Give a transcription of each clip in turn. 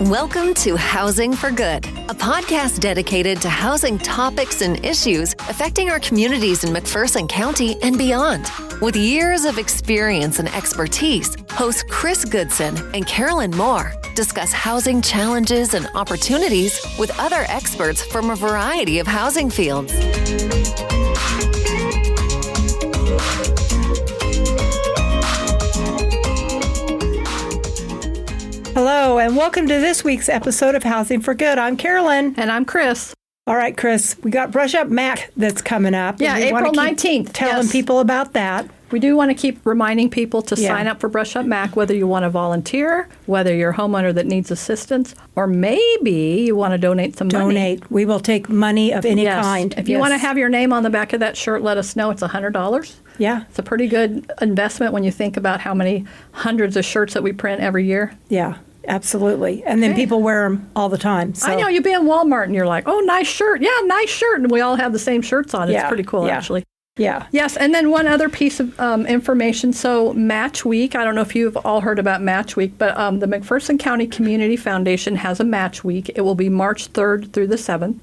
Welcome to Housing for Good, a podcast dedicated to housing topics and issues affecting our communities in McPherson County and beyond. With years of experience and expertise, hosts Chris Goodson and Karolyn Moore discuss housing challenges and opportunities with other experts from a variety of housing fields. Hello, and welcome to this week's episode of Housing for Good. I'm Karolyn. And I'm Chris. All right, Chris, we got Brush Up Mac that's coming up. Yeah, April 19th. Telling people about that. We do want to keep reminding people to sign up for Brush Up Mac, whether you want to volunteer, whether you're a homeowner that needs assistance, or maybe you want to donate some money. Donate. We will take money of any kind. If you want to have your name on the back of that shirt, let us know. It's $100. Yeah. It's a pretty good investment when you think about how many hundreds of shirts that we print every year. Yeah, absolutely. And then people wear them all the time. So. I know. You be in Walmart and you're like, oh, nice shirt. Yeah, nice shirt. And we all have the same shirts on. It's pretty cool, actually. Yeah. Yes, and then one other piece of information. So Match Week, I don't know if you've all heard about Match Week, but the McPherson County Community Foundation has a Match Week. It will be March 3rd through the 7th.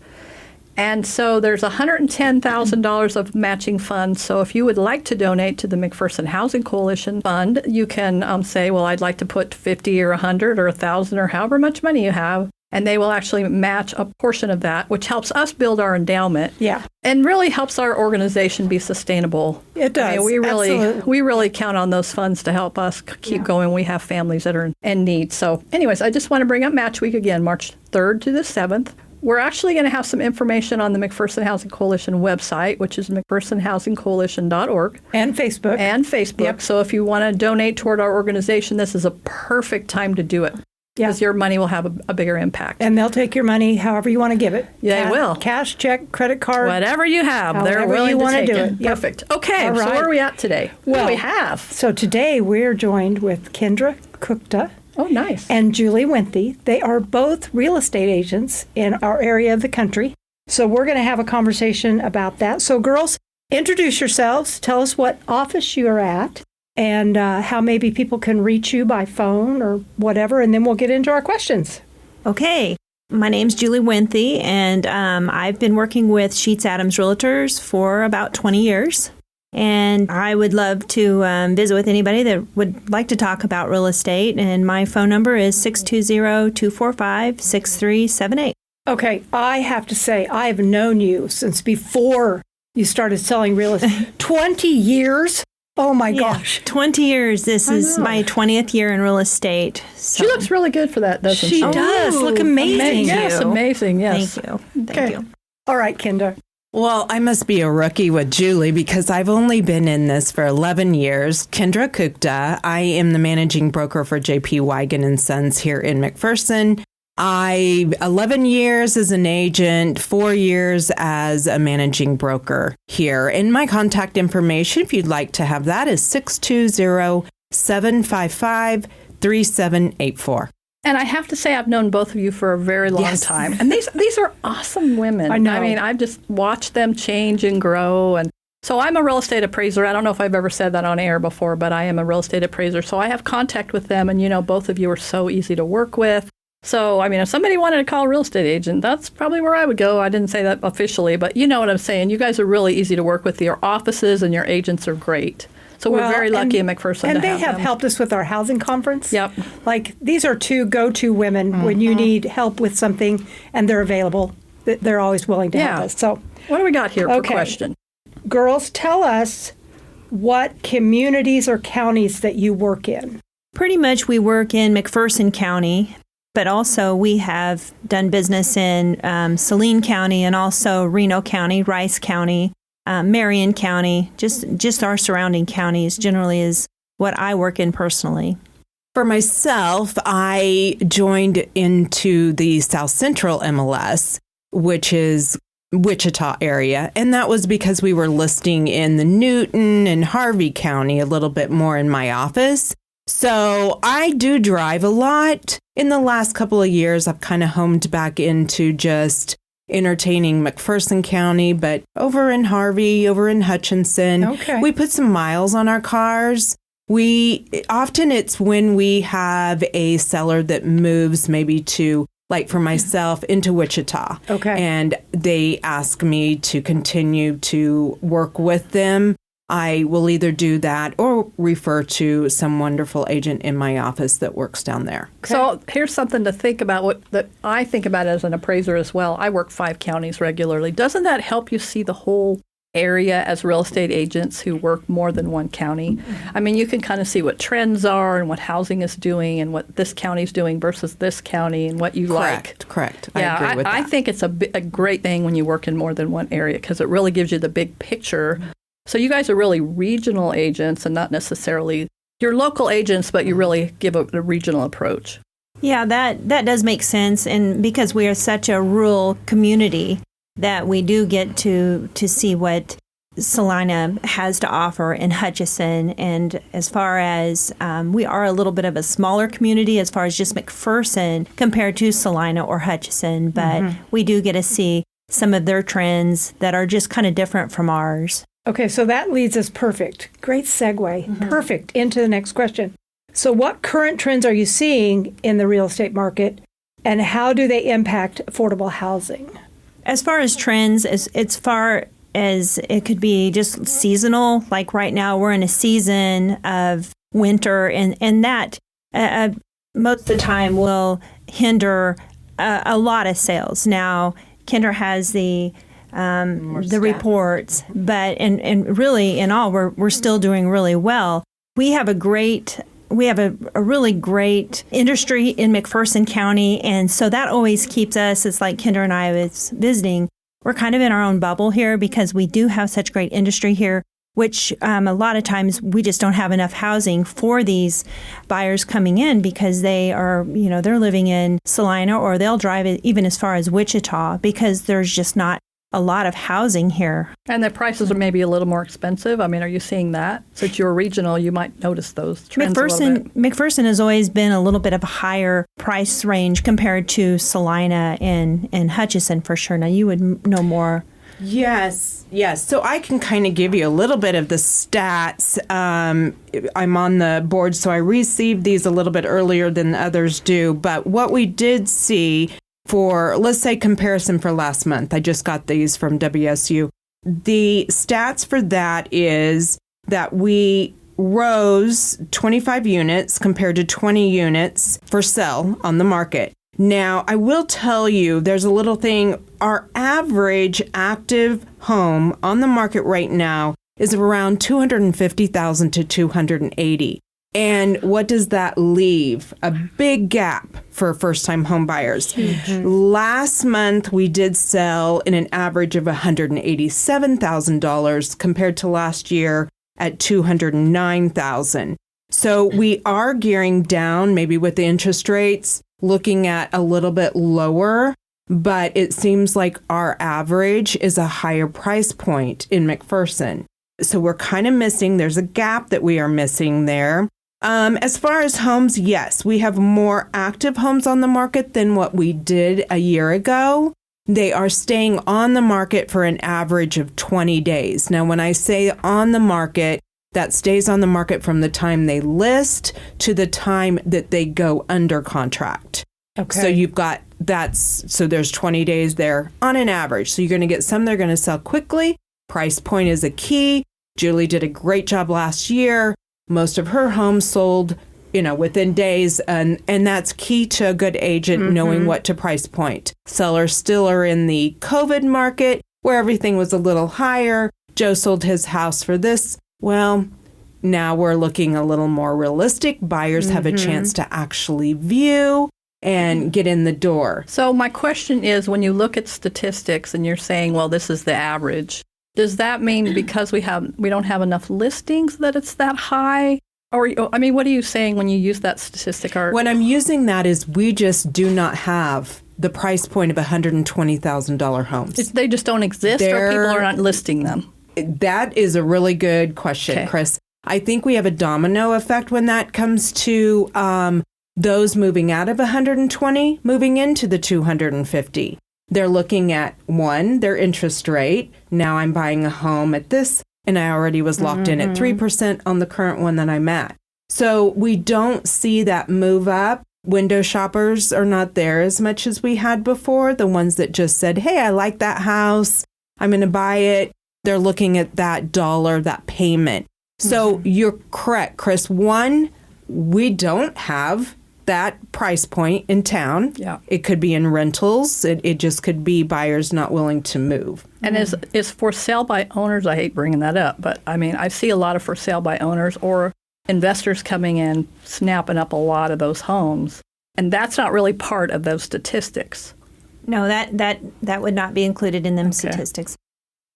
And so there's $110,000 of matching funds. So if you would like to donate to the McPherson Housing Coalition Fund, you can say, well, I'd like to put 50 or 100 or 1,000 or however much money you have. And they will actually match a portion of that, which helps us build our endowment. Yeah. And really helps our organization be sustainable. It does. I mean, we really count on those funds to help us keep going. We have families that are in need. So anyways, I just want to bring up Match Week again, March 3rd to the 7th. We're actually going to have some information on the McPherson Housing Coalition website, which is mcphersonhousingcoalition.org. And Facebook. Yep. So if you want to donate toward our organization, this is a perfect time to do it. Because your money will have a bigger impact. And they'll take your money however you want to give it. Yeah, they will. Cash, check, credit card. Whatever you have, they're willing to take it. Yep. Perfect. Okay, so where are we at today? What do we have? So today we're joined with Kendra Kuchta. Oh, nice. And Julie Wenthe. They are both real estate agents in our area of the country. So we're going to have a conversation about that. So girls, introduce yourselves. Tell us what office you're at. And how maybe people can reach you by phone or whatever, and then we'll get into our questions. Okay. My name's Julie Wenthe, and I've been working with Sheets Adams Realtors for about 20 years. And I would love to visit with anybody that would like to talk about real estate. And my phone number is 620-245-6378. Okay. I have to say, I've known you since before you started selling real estate. 20 years? Oh, my gosh. 20 years. This is my 20th year in real estate. So. She looks really good for that, doesn't she? She does. Look amazing. Yes, amazing. Yes. Thank you. Thank you. All right, Kendra. Well, I must be a rookie with Julie because I've only been in this for 11 years. Kendra Kuchta. I am the managing broker for J.P. Wigan & Sons here in McPherson. 11 years as an agent, 4 years as a managing broker here. And my contact information, if you'd like to have that, is 620-755-3784. And I have to say, I've known both of you for a very long time. And these are awesome women. I know. I mean, I've just watched them change and grow. And so I'm a real estate appraiser. I don't know if I've ever said that on air before, but I am a real estate appraiser. So I have contact with them. And, both of you are so easy to work with. So, I mean, if somebody wanted to call a real estate agent, that's probably where I would go. I didn't say that officially, but you know what I'm saying. You guys are really easy to work with. Your offices and your agents are great. So we're very lucky in McPherson and to have them. And they have helped us with our housing conference. Yep. Like, these are two go-to women when you need help with something and they're available. They're always willing to help us. So, what do we got here for question? Girls, tell us what communities or counties that you work in. Pretty much we work in McPherson County. But also we have done business in Saline County and also Reno County, Rice County, Marion County, just our surrounding counties generally is what I work in personally. For myself, I joined into the South Central MLS, which is Wichita area. And that was because we were listing in the Newton and Harvey County a little bit more in my office. So I do drive a lot. In the last couple of years, I've kind of homed back into just entertaining McPherson County, but over in Harvey, over in Hutchinson, we put some miles on our cars. It's when we have a seller that moves maybe to, like for myself, into Wichita. Okay. And they ask me to continue to work with them. I will either do that or refer to some wonderful agent in my office that works down there. So here's something to think about that I think about as an appraiser as well. I work 5 counties regularly. Doesn't that help you see the whole area as real estate agents who work more than one county? I mean, you can kind of see what trends are and what housing is doing and what this county's doing versus this county and what you like. Correct. Yeah, I agree with that. I think it's a great thing when you work in more than one area because it really gives you the big picture. So you guys are really regional agents and not necessarily, you're local agents, but you really give a regional approach. Yeah, that does make sense. And because we are such a rural community that we do get to see what Salina has to offer in Hutchinson. And as far as we are a little bit of a smaller community as far as just McPherson compared to Salina or Hutchinson, but we do get to see some of their trends that are just kind of different from ours. Okay, so that leads us perfect. Great segue. Perfect into the next question. So what current trends are you seeing in the real estate market and how do they impact affordable housing? As far as trends, as far as it could be just seasonal, like right now we're in a season of winter and that most of the time will hinder a lot of sales. Now, Kendra has the reports, but and really in all we're still doing really well. We have a really great industry in McPherson County, and so that always keeps us, it's like Kendra and I was visiting, we're kind of in our own bubble here because we do have such great industry here, which a lot of times we just don't have enough housing for these buyers coming in because they are, they're living in Salina or they'll drive it even as far as Wichita because there's just not a lot of housing here. And the prices are maybe a little more expensive. I mean, are you seeing that? Since you're regional, you might notice those trends a little bit. McPherson has always been a little bit of a higher price range compared to Salina and Hutchinson for sure. Now, you would know more. Yes. So I can kind of give you a little bit of the stats. I'm on the board, so I received these a little bit earlier than others do. But what we did see for, let's say, comparison for last month, I just got these from WSU. The stats for that is that we rose 25 units compared to 20 units for sale on the market. Now, I will tell you, there's a little thing. Our average active home on the market right now is around 250,000 to 280. And what does that leave? A big gap for first-time home buyers. Last month, we did sell in an average of $187,000 compared to last year at $209,000. So we are gearing down, maybe with the interest rates, looking at a little bit lower, but it seems like our average is a higher price point in McPherson. So we're kind of missing, there's a gap that we are missing there. As far as homes, yes, we have more active homes on the market than what we did a year ago. They are staying on the market for an average of 20 days. Now, when I say on the market, that stays on the market from the time they list to the time that they go under contract. Okay. So you've got so there's 20 days there on an average. So you're going to get some that are going to sell quickly. Price point is a key. Julie did a great job last year. Most of her homes sold, within days, and that's key to a good agent knowing what to price point. Sellers still are in the COVID market where everything was a little higher. Joe sold his house for this. Well, now we're looking a little more realistic. Buyers have a chance to actually view and get in the door. So my question is, when you look at statistics and you're saying, well, this is the average, does that mean because we don't have enough listings that it's that high? Or, I mean, what are you saying when you use that statistic? What I'm using that is we just do not have the price point of $120,000 homes. They just don't exist, or people are not listing them? That is a really good question, Chris. I think we have a domino effect when that comes to those moving out of 120, moving into the 250. They're looking at, one, their interest rate. Now I'm buying a home at this, and I already was locked in at 3% on the current one that I'm at. So we don't see that move up. Window shoppers are not there as much as we had before. The ones that just said, hey, I like that house, I'm going to buy it. They're looking at that dollar, that payment. So you're correct, Chris. One, we don't have that price point in town. Yeah. It could be in rentals. It just could be buyers not willing to move. And is for sale by owners, I hate bringing that up, but I mean, I see a lot of for sale by owners or investors coming in, snapping up a lot of those homes. And that's not really part of those statistics. No, that would not be included in them statistics.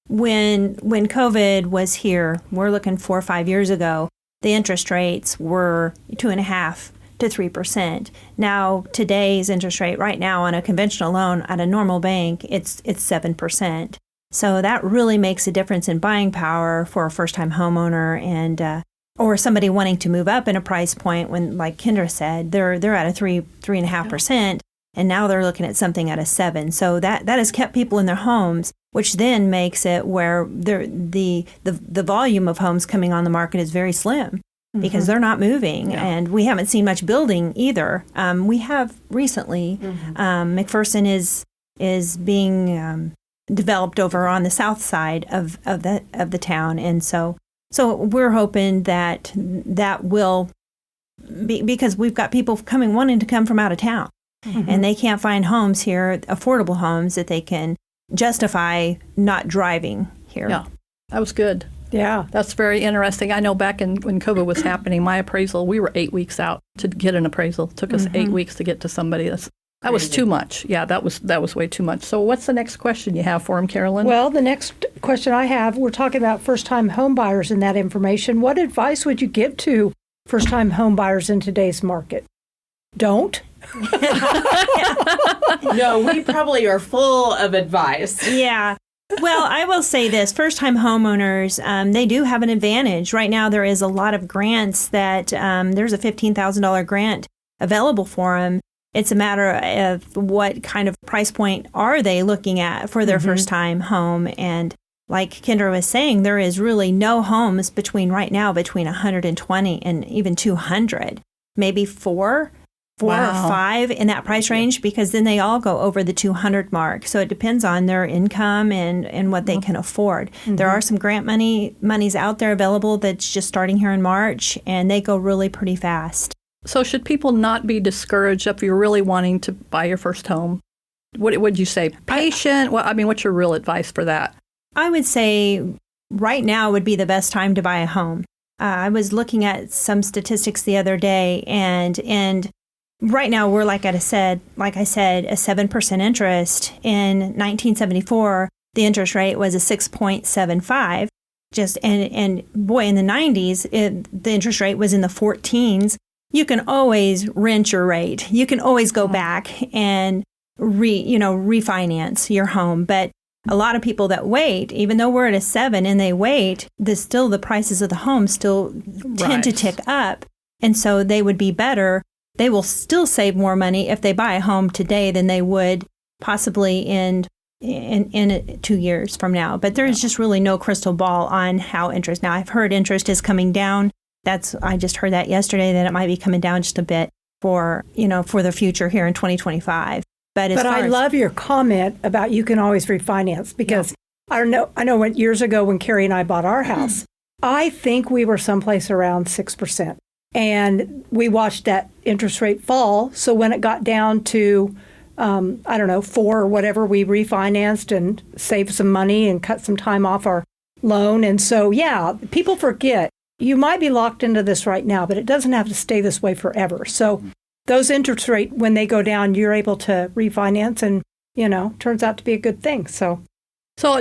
When COVID was here, we're looking 4 or 5 years ago, the interest rates were 2.5% to 3%. Now, today's interest rate right now on a conventional loan at a normal bank, it's 7%. So that really makes a difference in buying power for a first-time homeowner and or somebody wanting to move up in a price point when, like Kendra said, they're at a 3.5%, and now they're looking at something at a 7%. So that has kept people in their homes, which then makes it where the volume of homes coming on the market is very slim because they're not moving, and we haven't seen much building either. We have recently, McPherson is being developed over on the south side of the town, and so we're hoping that will be, because we've got people wanting to come from out of town, and they can't find homes here, affordable homes that they can justify not driving here. Yeah, that was good. Yeah. That's very interesting. I know back when COVID was happening, my appraisal, we were 8 weeks out to get an appraisal. It took us 8 weeks to get to somebody. That was too much. Yeah, that was way too much. So what's the next question you have for him, Karolyn? Well, the next question I have, we're talking about first-time home buyers and that information. What advice would you give to first-time home buyers in today's market? Don't. No, we probably are full of advice. Yeah. Well, I will say this. First-time homeowners, they do have an advantage. Right now, there is a lot of grants that there's a $15,000 grant available for them. It's a matter of what kind of price point are they looking at for their first-time home. And like Kendra was saying, there is really no homes between 120 and even 200, maybe four or five in that price range, because then they all go over the 200 mark. So it depends on their income and what they can afford. There are some grant monies out there available that's just starting here in March, and they go really pretty fast. So should people not be discouraged if you're really wanting to buy your first home? What would you say? Patient? What's your real advice for that? I would say right now would be the best time to buy a home. I was looking at some statistics the other day, and right now we're like I said, a 7% interest. In 1974, the interest rate was a 6.75. And boy, in the 90s, the interest rate was in the 14s. You can always rent your rate. You can always go back and refinance your home. But a lot of people that wait, even though we're at a 7 and they wait, the prices of the home still tend to tick up. And so they would be better. They will still save more money if they buy a home today than they would possibly in 2 years from now. But there is just really no crystal ball on how interest. Now, I've heard interest is coming down. I just heard that yesterday, that it might be coming down just a bit for the future here in 2025. But I love your comment about you can always refinance, because I know when years ago when Carrie and I bought our house, I think we were someplace around 6%. And we watched that interest rate fall. So when it got down to, 4 or whatever, we refinanced and saved some money and cut some time off our loan. And so, people forget. You might be locked into this right now, but it doesn't have to stay this way forever. So those interest rates, when they go down, you're able to refinance, and, turns out to be a good thing. So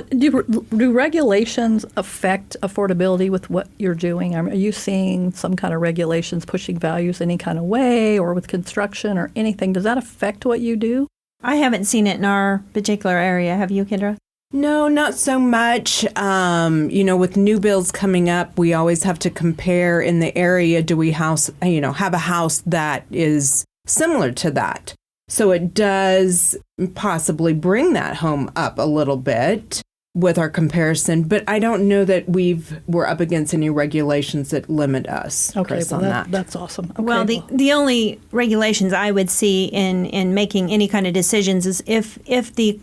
do regulations affect affordability with what you're doing? Are you seeing some kind of regulations pushing values any kind of way, or with construction or anything? Does that affect what you do? I haven't seen it in our particular area. Have you, Kendra? No, not so much. With new builds coming up, we always have to compare in the area. Do we have a house that is similar to that? So it does possibly bring that home up a little bit. with our comparison, but I don't know that we're up against any regulations that limit us, Chris, on that. That's awesome. Okay, Well, the only regulations I would see in making any kind of decisions is if the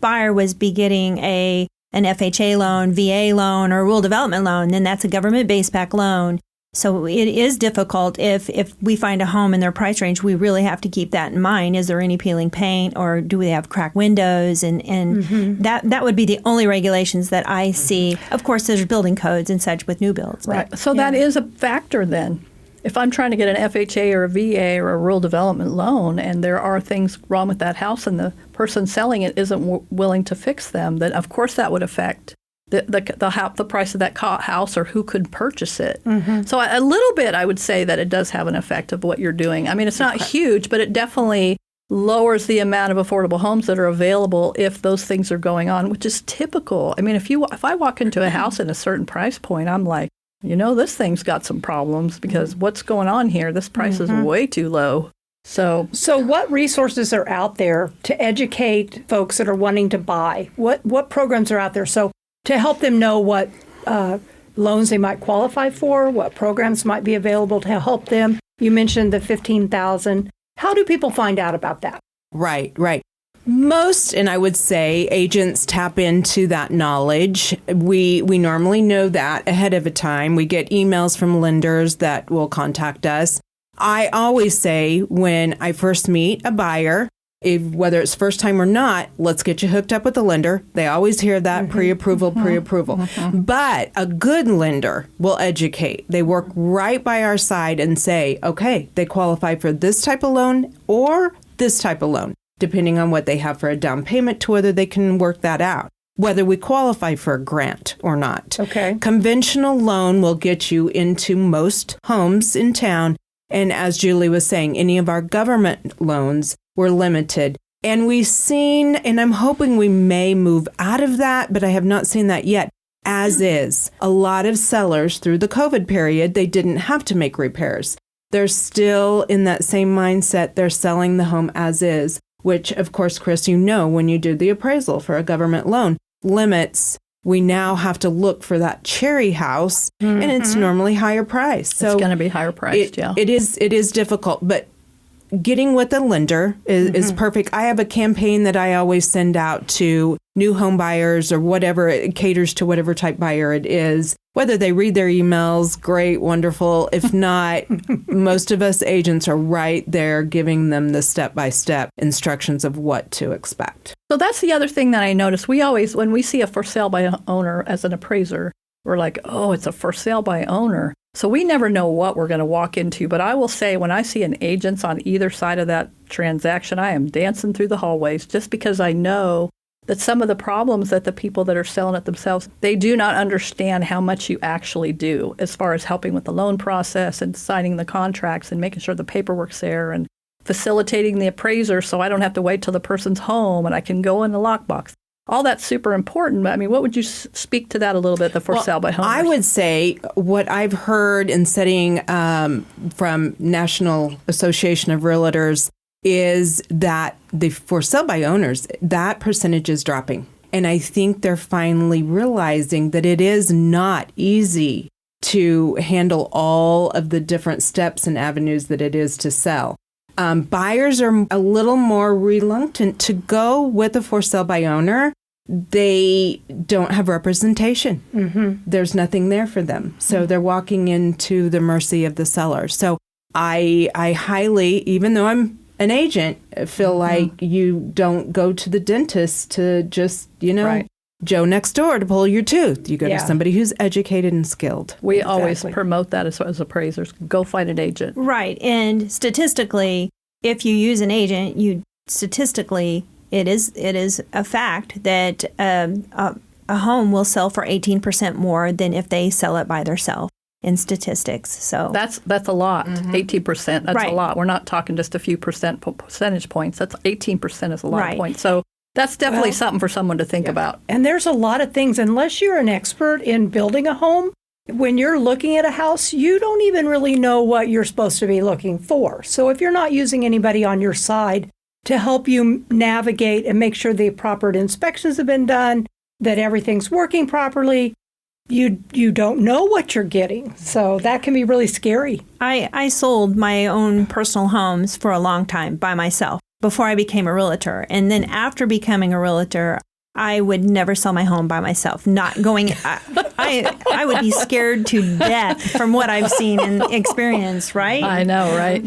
buyer was getting an FHA loan, VA loan, or rural development loan, then that's a government-based backed loan. So it is difficult if we find a home in their price range, we really have to keep that in mind. Is there any peeling paint, or do we have cracked windows? And that would be the only regulations that I see. Of course, there's building codes and such with new builds. Right. So that is a factor then. If I'm trying to get an FHA or a VA or a rural development loan, and there are things wrong with that house and the person selling it isn't willing to fix them, then of course that would affect the price of that house or who could purchase it. So a little bit, I would say that it does have an effect of what you're doing. I mean, it's not huge, but it definitely lowers the amount of affordable homes that are available if those things are going on, which is typical. I mean, if I walk into a house at a certain price point, I'm like, this thing's got some problems because what's going on here? This price is way too low. So what resources are out there to educate folks that are wanting to buy? What programs are out there? So to help them know what loans they might qualify for, what programs might be available to help them. You mentioned the $15,000. How do people find out about that? Right. Most, and I would say, agents tap into that knowledge. We normally know that ahead of a time. We get emails from lenders that will contact us. I always say when I first meet a buyer, whether it's first time or not, let's get you hooked up with the lender. They always hear that pre-approval. But a good lender will educate. They work right by our side and say, okay, they qualify for this type of loan or this type of loan, depending on what they have for a down payment to whether they can work that out, whether we qualify for a grant or not. Okay. Conventional loan will get you into most homes in town. And as Julie was saying, any of our government loans were limited. And we've seen, and I'm hoping we may move out of that, but I have not seen that yet, as is. A lot of sellers through the COVID period, they didn't have to make repairs. They're still in that same mindset. They're selling the home as is, which, of course, Chris, when you do the appraisal for a government loan, limits. We now have to look for that cherry house, and it's normally higher priced. So it's going to be higher priced, yeah. It is difficult, but getting with a lender is perfect. I have a campaign that I always send out to new home buyers or whatever. It caters to whatever type buyer it is. Whether they read their emails, great, wonderful. If not, most of us agents are right there giving them the step-by-step instructions of what to expect. So that's the other thing that I notice. We always, when we see a for sale by owner as an appraiser, we're like, oh, it's a for sale by owner. So we never know what we're going to walk into. But I will say when I see an agent on either side of that transaction, I am dancing through the hallways just because I know that some of the problems that the people that are selling it themselves, they do not understand how much you actually do as far as helping with the loan process and signing the contracts and making sure the paperwork's there and facilitating the appraiser so I don't have to wait till the person's home and I can go in the lockbox. All that's super important. I mean, what would you speak to that a little bit, the for sale by homeowners? I would say what I've heard in studying from National Association of Realtors is that the for sale by owners, that percentage is dropping. And I think they're finally realizing that it is not easy to handle all of the different steps and avenues that it is to sell. Buyers are a little more reluctant to go with a for sale by owner. They don't have representation. There's nothing there for them. So they're walking into the mercy of the seller. So I highly, even though I'm an agent, feel like you don't go to the dentist to just, Joe next door to pull your tooth. You go to somebody who's educated and skilled. We always promote that as appraisers. Go find an agent. Right. And statistically, if you use an agent, it is a fact that a home will sell for 18% more than if they sell it by themselves in statistics. So that's a lot. 18%. That's a lot. We're not talking just a few percentage points. That's 18% is a lot of points. So that's definitely something for someone to think about. And there's a lot of things, unless you're an expert in building a home, when you're looking at a house, you don't even really know what you're supposed to be looking for. So if you're not using anybody on your side to help you navigate and make sure the proper inspections have been done, that everything's working properly, you don't know what you're getting. So that can be really scary. I sold my own personal homes for a long time by myself before I became a realtor. And then after becoming a realtor, I would never sell my home by myself. Not going, I would be scared to death from what I've seen and experienced, right? I know, right?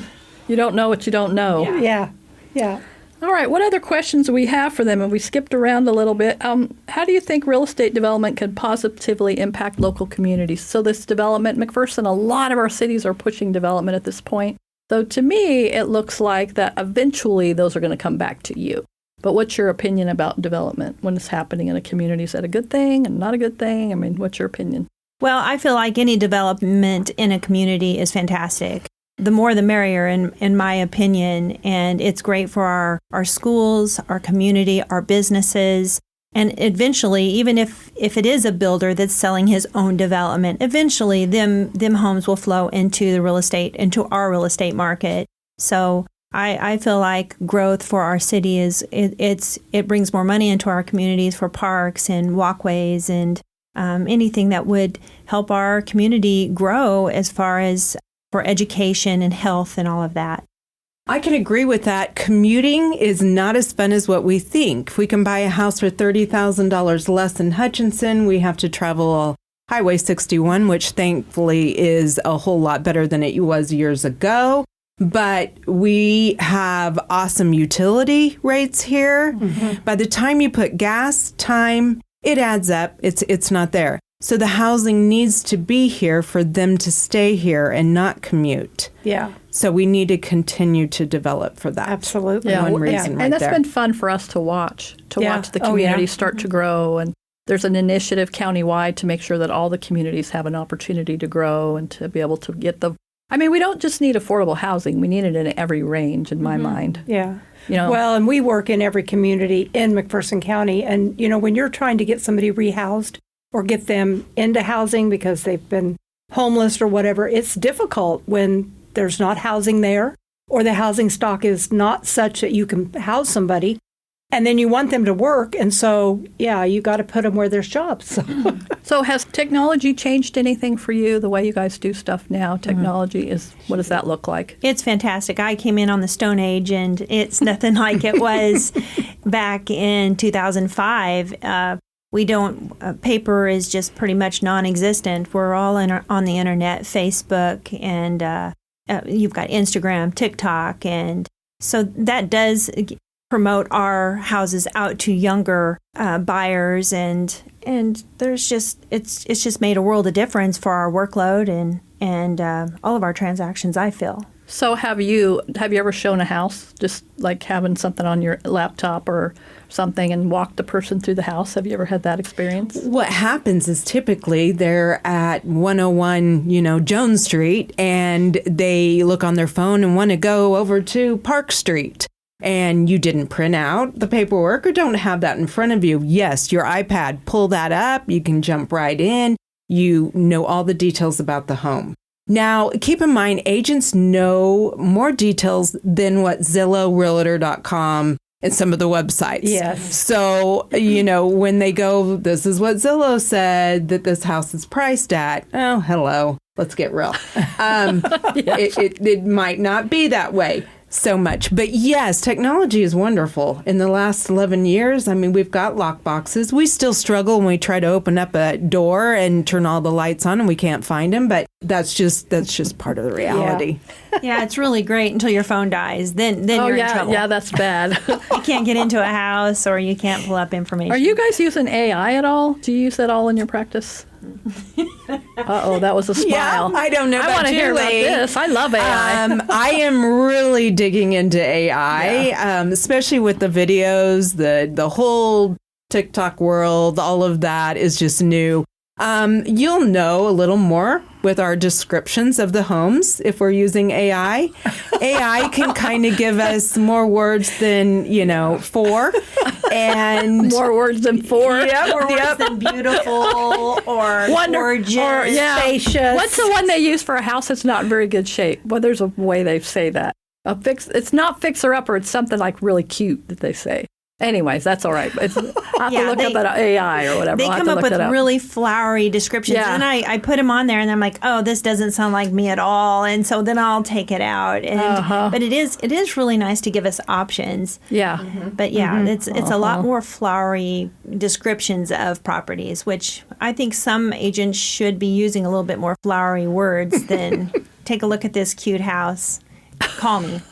You don't know what you don't know. Yeah. All right, what other questions do we have for them? And we skipped around a little bit. How do you think real estate development can positively impact local communities? So this development, McPherson, a lot of our cities are pushing development at this point. So to me, it looks like that eventually those are going to come back to you. But what's your opinion about development when it's happening in a community? Is that a good thing and not a good thing? I mean, what's your opinion? Well, I feel like any development in a community is fantastic. The more the merrier, in my opinion, and it's great for our schools, our community, our businesses, and eventually, even if it is a builder that's selling his own development, eventually them homes will flow into the real estate, into our real estate market. So I feel like growth for our city it brings more money into our communities for parks and walkways and anything that would help our community grow as far as for education and health and all of that. I can agree with that. Commuting is not as fun as what we think. If we can buy a house for $30,000 less in Hutchinson, we have to travel Highway 61, which thankfully is a whole lot better than it was years ago. But we have awesome utility rates here. Mm-hmm. By the time you put gas, time, it adds up. It's not there. So the housing needs to be here for them to stay here and not commute. Yeah. So we need to continue to develop for that. Absolutely. One reason right and that's there. been fun for us to watch the community start to grow. And there's an initiative countywide to make sure that all the communities have an opportunity to grow and to be able to get we don't just need affordable housing. We need it in every range, in my mind. Yeah. Well, and we work in every community in McPherson County. And, when you're trying to get somebody rehoused or get them into housing because they've been homeless or whatever, it's difficult when there's not housing there or the housing stock is not such that you can house somebody. And then you want them to work. And so, you got to put them where there's jobs. So has technology changed anything for you, the way you guys do stuff now? Technology what does that look like? It's fantastic. I came in on the Stone Age, and it's nothing like it was back in 2005. Paper is just pretty much non-existent. We're all on the internet, Facebook, and you've got Instagram, TikTok. And so that does promote our houses out to younger buyers, and there's just it's just made a world of difference for our workload and all of our transactions, I feel. So have you ever shown a house, just like having something on your laptop or something and walked the person through the house? Have you ever had that experience? What happens is typically they're at 101, Jones Street, and they look on their phone and want to go over to Park Street. And you didn't print out the paperwork or don't have that in front of you. Yes, your iPad, pull that up. You can jump right in. You know all the details about the home. Now, keep in mind, agents know more details than what Zillow, Realtor.com, and some of the websites. Yes. So, when they go, this is what Zillow said that this house is priced at. Oh, hello. Let's get real. It might not be that way so much. But yes, technology is wonderful. In the last 11 years, we've got lock boxes. We still struggle when we try to open up a door and turn all the lights on and we can't find them. But that's just part of the reality. Yeah, it's really great until your phone dies. Then you're in trouble. Yeah, that's bad. You can't get into a house or you can't pull up information. Are you guys using AI at all? Do you use that all in your practice? That was a smile. Yeah, I don't know. I want to hear about this. I love AI. I am really digging into AI, especially with the videos, the whole TikTok world. All of that is just new. You'll know a little more with our descriptions of the homes if we're using AI. AI can kind of give us more words than, 4. And more words than 4. More words than beautiful or gorgeous, spacious. What's the one they use for a house that's not in very good shape? Well, there's a way they say that. It's not fixer-upper. It's something like really cute that they say. Anyways, that's all right. I'll have to look up at AI or whatever. They come up with really flowery descriptions. Yeah. And I put them on there and I'm like, oh, this doesn't sound like me at all. And so then I'll take it out. And But it is really nice to give us options. Yeah. But it's a lot more flowery descriptions of properties, which I think some agents should be using a little bit more flowery words than take a look at this cute house. Call me.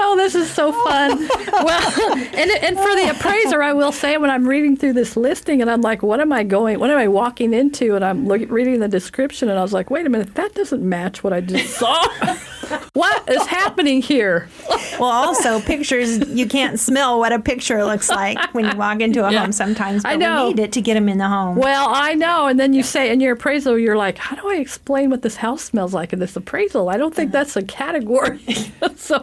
Oh, this is so fun. Well, and for the appraiser, I will say when I'm reading through this listing and I'm like, what am I walking into? And I'm reading the description and I was like, wait a minute, that doesn't match what I just saw. What is happening here? Well, also pictures, you can't smell what a picture looks like when you walk into a home sometimes, but we need it to get them in the home. Well, I know. And then you say in your appraisal, you're like, how do I explain what this house smells like in this appraisal? I don't think that's a category. So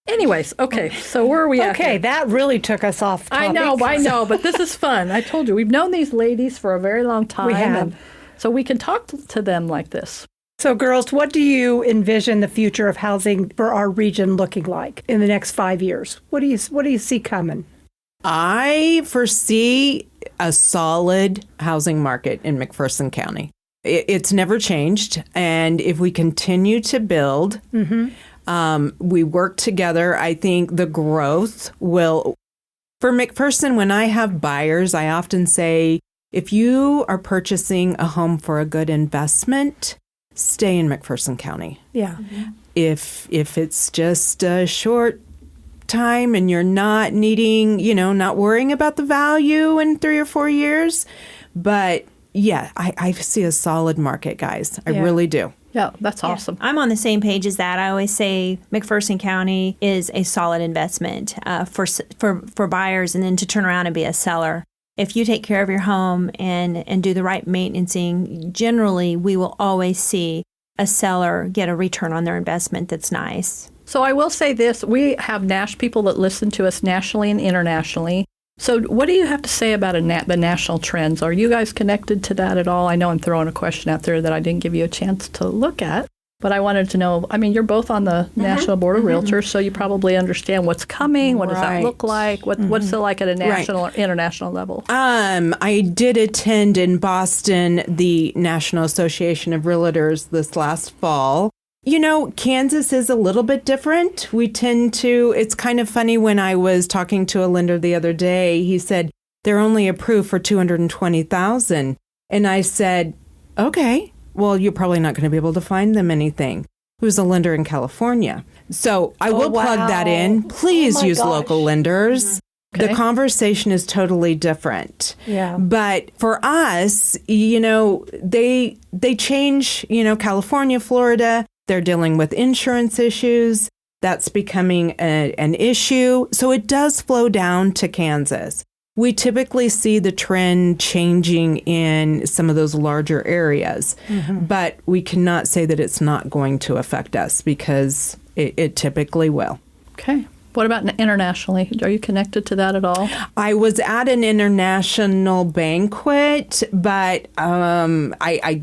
anyways, okay, so where are we at? Okay, that really took us off topic. I know, but this is fun. I told you, we've known these ladies for a very long time. We have. And so we can talk to them like this. So girls, what do you envision the future of housing for our region looking like in the next 5 years? What do you see coming? I foresee a solid housing market in McPherson County. It's never changed. And if we continue to build, we work together, I think the growth will. For McPherson, when I have buyers, I often say, if you are purchasing a home for a good investment, stay in McPherson County. Yeah. If it's just a short time and you're not needing, not worrying about the value in 3 or 4 years. But yeah, I see a solid market, guys. I really do. Yeah, that's awesome. I'm on the same page as that. I always say McPherson County is a solid investment for buyers and then to turn around and be a seller. If you take care of your home and do the right maintenancing, generally we will always see a seller get a return on their investment that's nice. So I will say this, we have people that listen to us nationally and internationally. So what do you have to say about the national trends? Are you guys connected to that at all? I know I'm throwing a question out there that I didn't give you a chance to look at, but I wanted to know, you're both on the National Board of Realtors, so you probably understand what's coming. What does that look like? What's it like at a national or international level? I did attend in Boston the National Association of Realtors this last fall. Kansas is a little bit different. It's kind of funny when I was talking to a lender the other day, he said, they're only approved for $220,000. And I said, okay, well, you're probably not going to be able to find them anything. Who's a lender in California. So I will plug that in. Please use local lenders. Okay. The conversation is totally different. Yeah. But for us, they change, California, Florida, they're dealing with insurance issues. That's becoming an issue. So it does flow down to Kansas. We typically see the trend changing in some of those larger areas, but we cannot say that it's not going to affect us because it typically will. Okay. What about internationally? Are you connected to that at all? I was at an international banquet, but I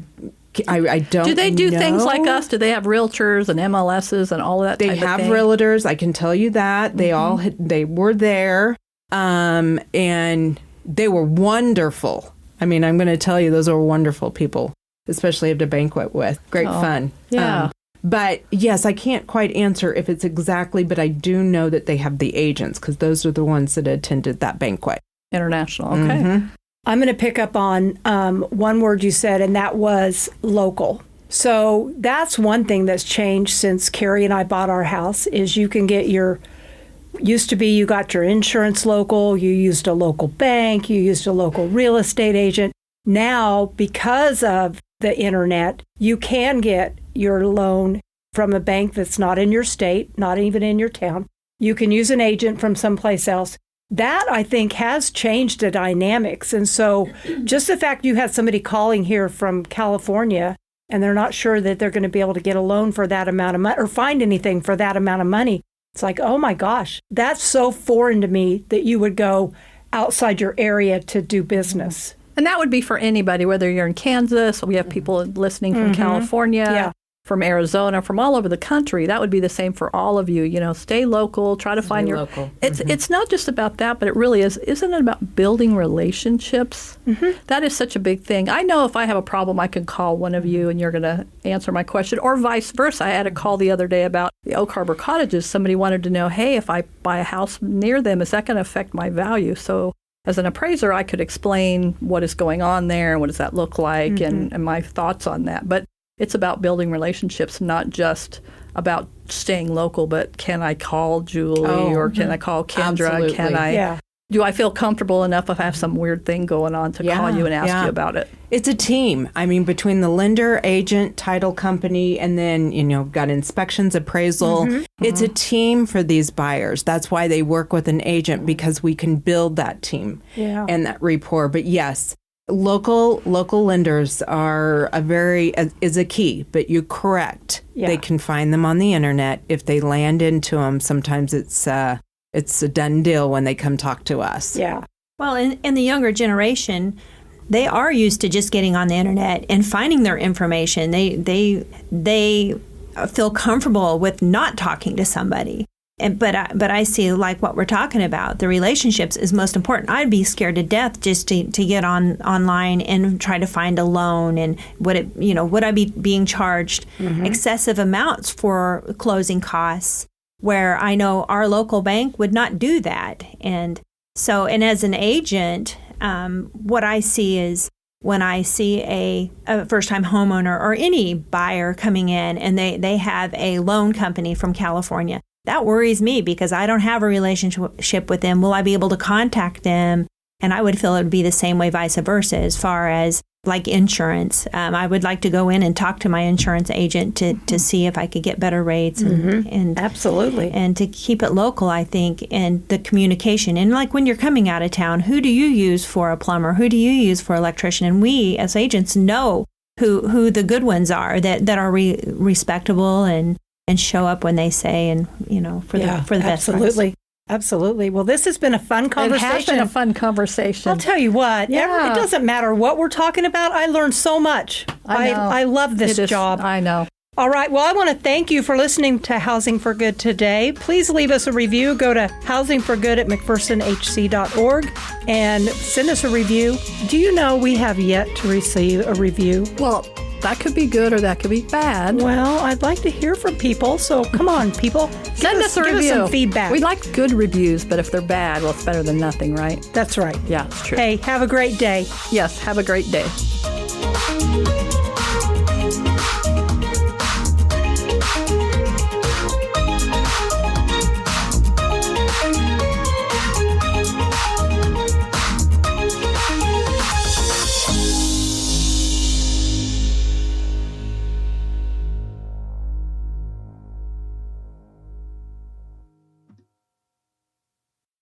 don't know. Do they do things like us? Do they have realtors and MLSs and all that type of thing? They have realtors. I can tell you that. They were there, and they were wonderful. I'm going to tell you, those are wonderful people, especially at a banquet with. Great fun. Yeah. But yes, I can't quite answer if it's exactly, but I do know that they have the agents because those are the ones that attended that banquet. International. Okay. I'm going to pick up on one word you said, and that was local. So that's one thing that's changed since Carrie and I bought our house is you can get used to be you got your insurance local, you used a local bank, you used a local real estate agent. Now, because of the internet, you can get your loan from a bank that's not in your state, not even in your town. You can use an agent from someplace else. That, I think, has changed the dynamics. And so just the fact you had somebody calling here from California and they're not sure that they're going to be able to get a loan for that amount of money or find anything for that amount of money, it's like, oh my gosh, that's so foreign to me that you would go outside your area to do business. And that would be for anybody, whether you're in Kansas, we have people listening from California. Yeah. from Arizona, from all over the country. That would be the same for all of you. Stay local, try to find your local. It's not just about that, but it really is. Isn't it about building relationships? That is such a big thing. I know if I have a problem, I can call one of you and you're going to answer my question, or vice versa. I had a call the other day about the Oak Harbor cottages. Somebody wanted to know, hey, if I buy a house near them, is that going to affect my value? So as an appraiser, I could explain what is going on there and what does that look like and my thoughts on that. But it's about building relationships, not just about staying local, but can I call Julie or can I call Kendra? Absolutely. Can I? Do I feel comfortable enough if I have some weird thing going on to call you and ask you about it? It's a team. I mean, between the lender, agent, title company, and then, got inspections, appraisal. It's a team for these buyers. That's why they work with an agent, because we can build that team and that rapport. But yes, local lenders are is a key, but you're correct. Yeah. They can find them on the internet. If they land into them, sometimes it's a done deal when they come talk to us. Yeah. Well, in the younger generation, they are used to just getting on the internet and finding their information. They feel comfortable with not talking to somebody. But I see, like what we're talking about, the relationships is most important. I'd be scared to death just to get online and try to find a loan, and would I be being charged excessive amounts for closing costs, where I know our local bank would not do that. And as an agent, what I see is when I see a first-time homeowner or any buyer coming in and they have a loan company from California, that worries me because I don't have a relationship with them. Will I be able to contact them? And I would feel it would be the same way vice versa as far as like insurance. I would like to go in and talk to my insurance agent to see if I could get better rates. And absolutely. And to keep it local, I think, and the communication. And like when you're coming out of town, who do you use for a plumber? Who do you use for an electrician? And we as agents know who the good ones are that are respectable and show up when they say, and for the best price. Absolutely. Well, this has been a fun conversation. It has been a fun conversation. I'll tell you what, it doesn't matter what we're talking about. I learned so much. I love this job. I know. All right. Well, I want to thank you for listening to Housing for Good today. Please leave us a review. Go to housingforgood@mcphersonhc.org and send us a review. Do you know we have yet to receive a review? Well, that could be good or that could be bad. Well, I'd like to hear from people. So come on, people. Send us a review. Give us some feedback. We like good reviews, but if they're bad, well, it's better than nothing, right? That's right. Yeah, it's true. Hey, have a great day. Yes, have a great day.